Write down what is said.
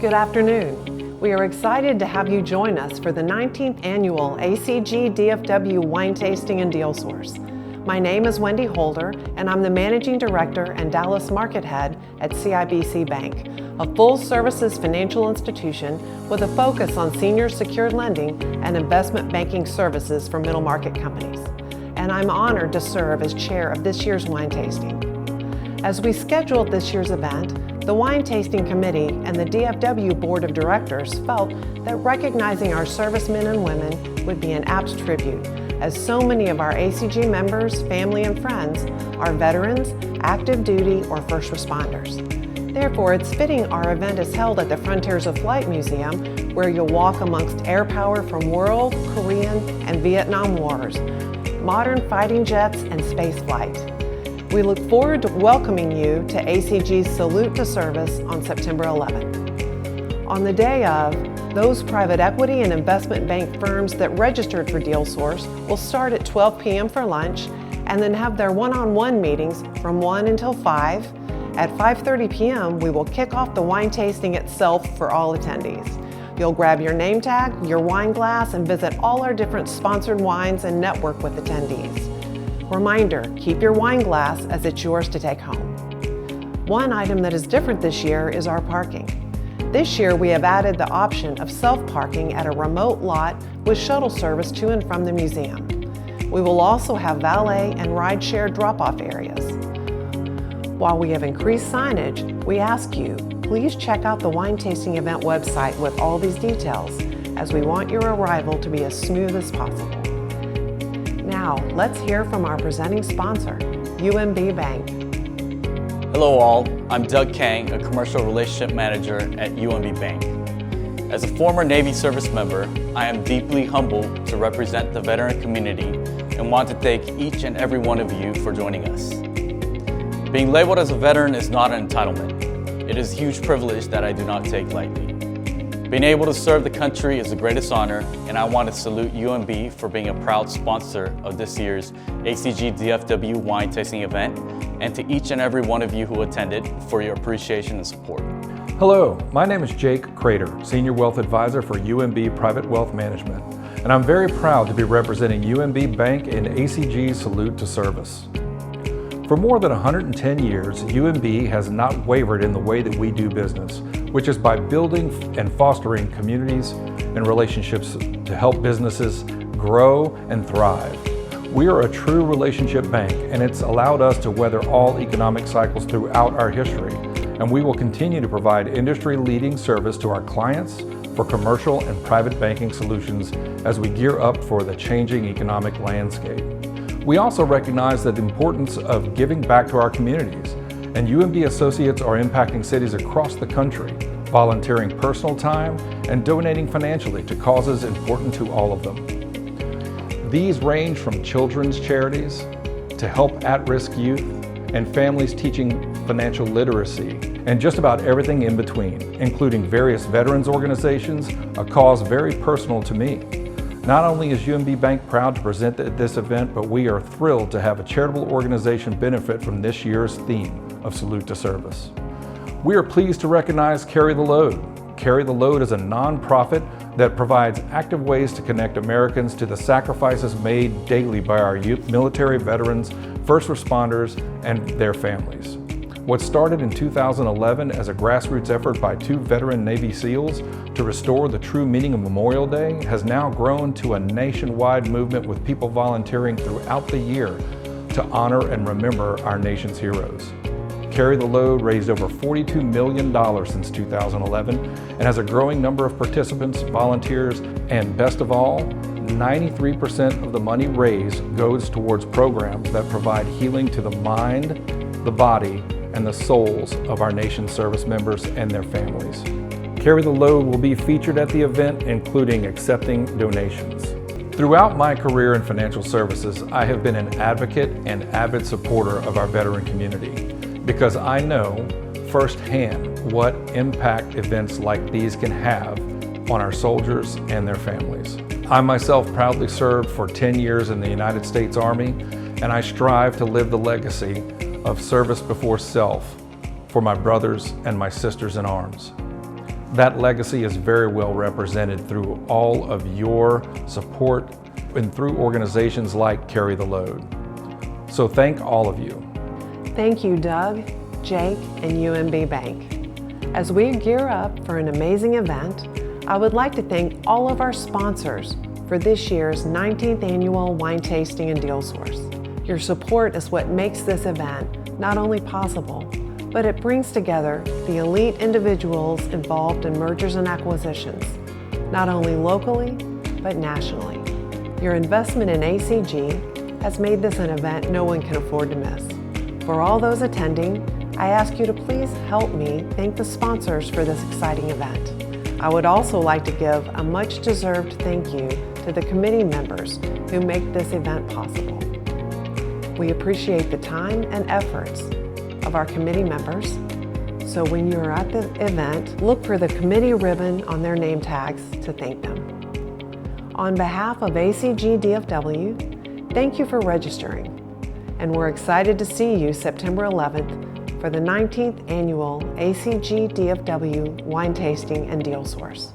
Good afternoon. We are excited to have you join us for the 19th annual ACG DFW Wine Tasting and Deal Source. My name is Wendy Holder, and I'm the Managing Director and Dallas Market Head at CIBC Bank, a full-services financial institution with a focus on senior secured lending and investment banking services for middle-market companies. And I'm honored to serve as chair of this year's wine tasting. As we scheduled this year's event, the Wine Tasting Committee and the DFW Board of Directors felt that recognizing our servicemen and women would be an apt tribute, as so many of our ACG members, family, and friends are veterans, active duty, or first responders. Therefore, it's fitting our event is held at the Frontiers of Flight Museum, where you'll walk amongst air power from World, Korean, and Vietnam Wars, modern fighting jets, and space flight. We look forward to welcoming you to ACG's Salute to Service on September 11th. On the day of, those private equity and investment bank firms that registered for DealSource will start at 12 p.m. for lunch and then have their one-on-one meetings from 1 until 5. At 5:30 p.m., we will kick off the wine tasting itself for all attendees. You'll grab your name tag, your wine glass, and visit all our different sponsored wines and network with attendees. Reminder, keep your wine glass as it's yours to take home. One item that is different this year is our parking. This year we have added the option of self-parking at a remote lot with shuttle service to and from the museum. We will also have valet and ride-share drop-off areas. While we have increased signage, we ask you, please check out the wine tasting event website with all these details, as we want your arrival to be as smooth as possible. Now, let's hear from our presenting sponsor, UMB Bank. Hello all, I'm Doug Kang, a Commercial Relationship Manager at UMB Bank. As a former Navy service member, I am deeply humbled to represent the veteran community and want to thank each and every one of you for joining us. Being labeled as a veteran is not an entitlement. It is a huge privilege that I do not take lightly. Being able to serve the country is the greatest honor, and I want to salute UMB for being a proud sponsor of this year's ACG DFW wine tasting event, and to each and every one of you who attended for your appreciation and support. Hello, my name is Jake Crater, Senior Wealth Advisor for UMB Private Wealth Management, and I'm very proud to be representing UMB Bank in ACG Salute to Service. For more than 110 years, UMB has not wavered in the way that we do business, which is by building and fostering communities and relationships to help businesses grow and thrive. We are a true relationship bank, and it's allowed us to weather all economic cycles throughout our history, and we will continue to provide industry-leading service to our clients for commercial and private banking solutions as we gear up for the changing economic landscape. We also recognize the importance of giving back to our communities, and UMB associates are impacting cities across the country, volunteering personal time and donating financially to causes important to all of them. These range from children's charities to help at-risk youth and families teaching financial literacy, and just about everything in between, including various veterans organizations, a cause very personal to me. Not only is UMB Bank proud to present at this event, but we are thrilled to have a charitable organization benefit from this year's theme of Salute to Service. We are pleased to recognize Carry the Load. Carry the Load is a nonprofit that provides active ways to connect Americans to the sacrifices made daily by our military veterans, first responders, and their families. What started in 2011 as a grassroots effort by 2 veteran Navy SEALs to restore the true meaning of Memorial Day has now grown to a nationwide movement with people volunteering throughout the year to honor and remember our nation's heroes. Carry the Load raised over $42 million since 2011 and has a growing number of participants, volunteers, and best of all, 93% of the money raised goes towards programs that provide healing to the mind, the body, and the souls of our nation's service members and their families. Carry the Load will be featured at the event, including accepting donations. Throughout my career in financial services, I have been an advocate and avid supporter of our veteran community because I know firsthand what impact events like these can have on our soldiers and their families. I myself proudly served for 10 years in the United States Army, and I strive to live the legacy of service before self for my brothers and my sisters in arms. that legacy is very well represented through all of your support and through organizations like Carry the Load. So thank all of you. Thank you, Doug, Jake, and UMB Bank. As we gear up for an amazing event, I would like to thank all of our sponsors for this year's 19th Annual Wine Tasting and Deal Source. Your support is what makes this event not only possible, but it brings together the elite individuals involved in mergers and acquisitions, not only locally, but nationally. Your investment in ACG has made this an event no one can afford to miss. For all those attending, I ask you to please help me thank the sponsors for this exciting event. I would also like to give a much-deserved thank you to the committee members who make this event possible. We appreciate the time and efforts of our committee members, so when you're at the event, look for the committee ribbon on their name tags to thank them. On behalf of ACG DFW, thank you for registering, and we're excited to see you September 11th for the 19th Annual ACG DFW Wine Tasting and Deal Source.